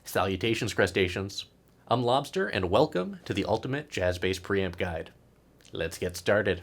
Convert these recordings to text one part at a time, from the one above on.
Salutations, crustaceans. I'm Lobster, and welcome to the ultimate jazz bass preamp guide. Let's get started.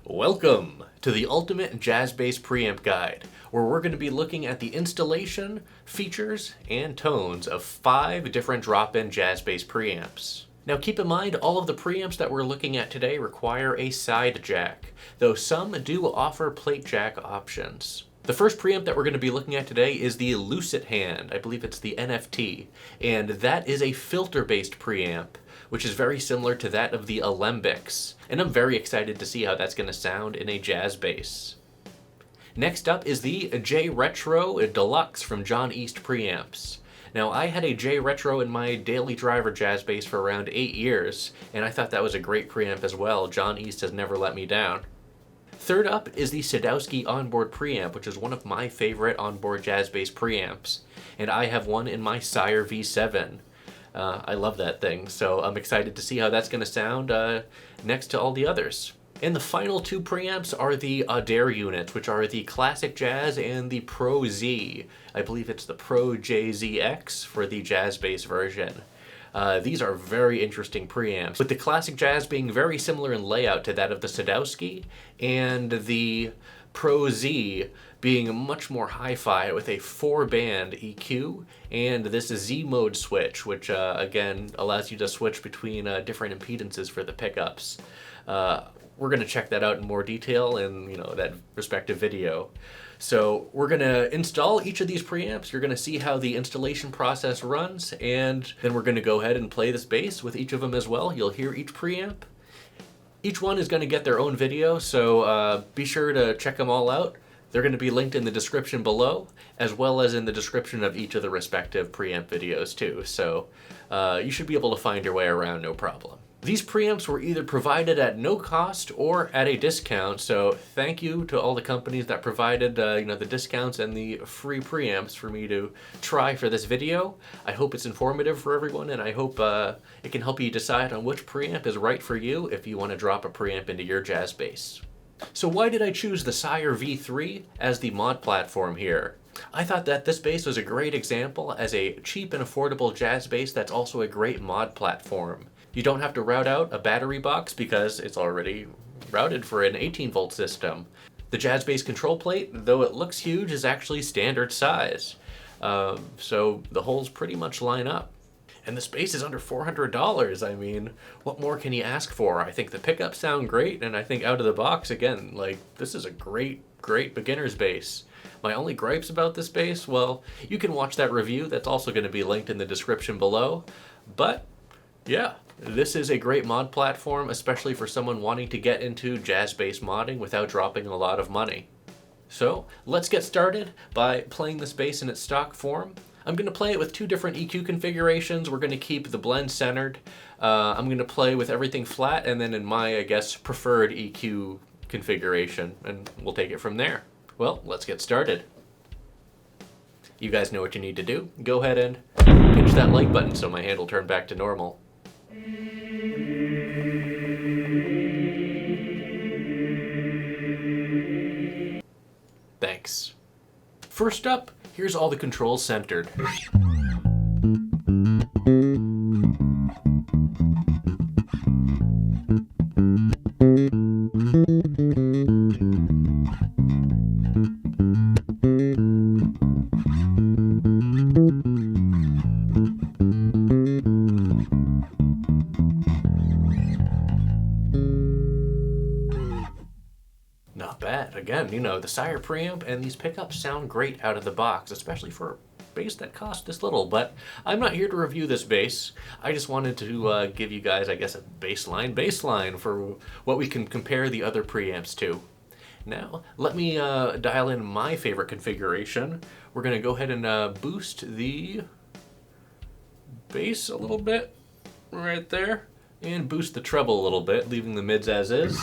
Welcome to the ultimate jazz bass preamp guide, where we're going to be looking at the installation, features, and tones of 5 different drop-in jazz bass preamps. Now keep in mind, all of the preamps that we're looking at today require a side jack, though some do offer plate jack options. The first preamp that we're going to be looking at today is the Lusithand. I believe it's the NFT, and that is a filter-based preamp, which is very similar to that of the Alembics, and I'm very excited to see how that's going to sound in a jazz bass. Next up is the J Retro Deluxe from John East Preamps. Now, I had a J Retro in my daily driver jazz bass for around 8 years, and I thought that was a great preamp as well. John East has never let me down. Third up is the Sadowski Onboard preamp, which is one of my favorite onboard jazz bass preamps, and I have one in my Sire V3. I love that thing, so I'm excited to see how that's going to sound next to all the others. And the final 2 preamps are the Audere units, which are the Classic Jazz and the Pro Z. I believe it's the Pro JZX for the jazz bass version. These are very interesting preamps, with the Classic Jazz being very similar in layout to that of the Sadowski, and the Pro Z being much more hi-fi with a 4-band EQ and this Z-mode switch, which again allows you to switch between different impedances for the pickups. We're going to check that out in more detail in that respective video. So we're going to install each of these preamps. You're going to see how the installation process runs, and then we're going to go ahead and play this bass with each of them as well. You'll hear each preamp. Each one is going to get their own video, so be sure to check them all out. They're going to be linked in the description below, as well as in the description of each of the respective preamp videos too, so you should be able to find your way around no problem. These preamps were either provided at no cost or at a discount, so thank you to all the companies that provided the discounts and the free preamps for me to try for this video. I hope it's informative for everyone, and I hope it can help you decide on which preamp is right for you if you want to drop a preamp into your jazz bass. So why did I choose the Sire V3 as the mod platform here? I thought that this bass was a great example as a cheap and affordable jazz bass that's also a great mod platform. You don't have to route out a battery box because it's already routed for an 18-volt system. The jazz bass control plate, though it looks huge, is actually standard size. So the holes pretty much line up. And this bass is under $400. I mean, what more can you ask for? I think the pickups sound great, and I think out of the box, again, this is a great beginner's bass. My only gripes about this bass, well, you can watch that review. That's also going to be linked in the description below. But yeah, this is a great mod platform, especially for someone wanting to get into jazz bass modding without dropping a lot of money. So let's get started by playing this bass in its stock form. I'm going to play it with 2 different EQ configurations. We're going to keep the blend centered. I'm going to play with everything flat, and then in my, I guess, preferred EQ configuration, and we'll take it from there. Well, let's get started. You guys know what you need to do. Go ahead and pinch that like button so my hand will turn back to normal. Thanks. First up, here's all the controls centered. Not bad. Again, the Sire preamp and these pickups sound great out of the box, especially for a bass that costs this little, but I'm not here to review this bass. I just wanted to give you guys, I guess, a baseline for what we can compare the other preamps to. Now, let me dial in my favorite configuration. We're going to go ahead and boost the bass a little bit right there, and boost the treble a little bit, leaving the mids as is.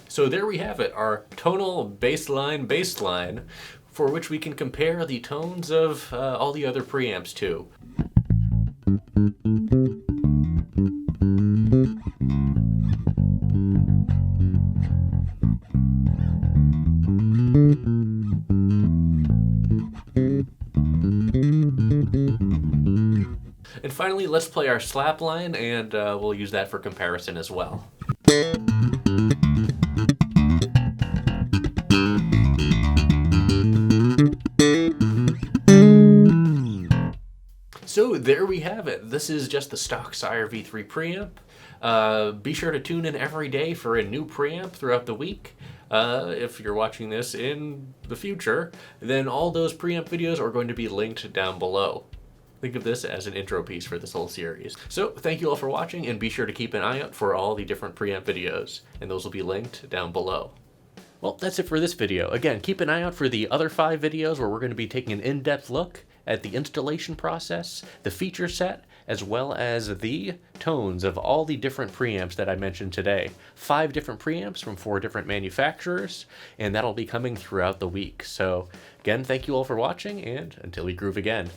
So there we have it, our tonal baseline, for which we can compare the tones of all the other preamps to. And finally, let's play our slap line, and we'll use that for comparison as well. So there we have it. This is just the stock Sire V3 preamp. Be sure to tune in every day for a new preamp throughout the week. If you're watching this in the future, then all those preamp videos are going to be linked down below. Think of this as an intro piece for this whole series. So thank you all for watching, and be sure to keep an eye out for all the different preamp videos, and those will be linked down below. Well, that's it for this video. Again, keep an eye out for the other 5 videos where we're going to be taking an in-depth look at the installation process, the feature set, as well as the tones of all the different preamps that I mentioned today. 5 different preamps from 4 different manufacturers, and that'll be coming throughout the week. So again, thank you all for watching, and until we groove again.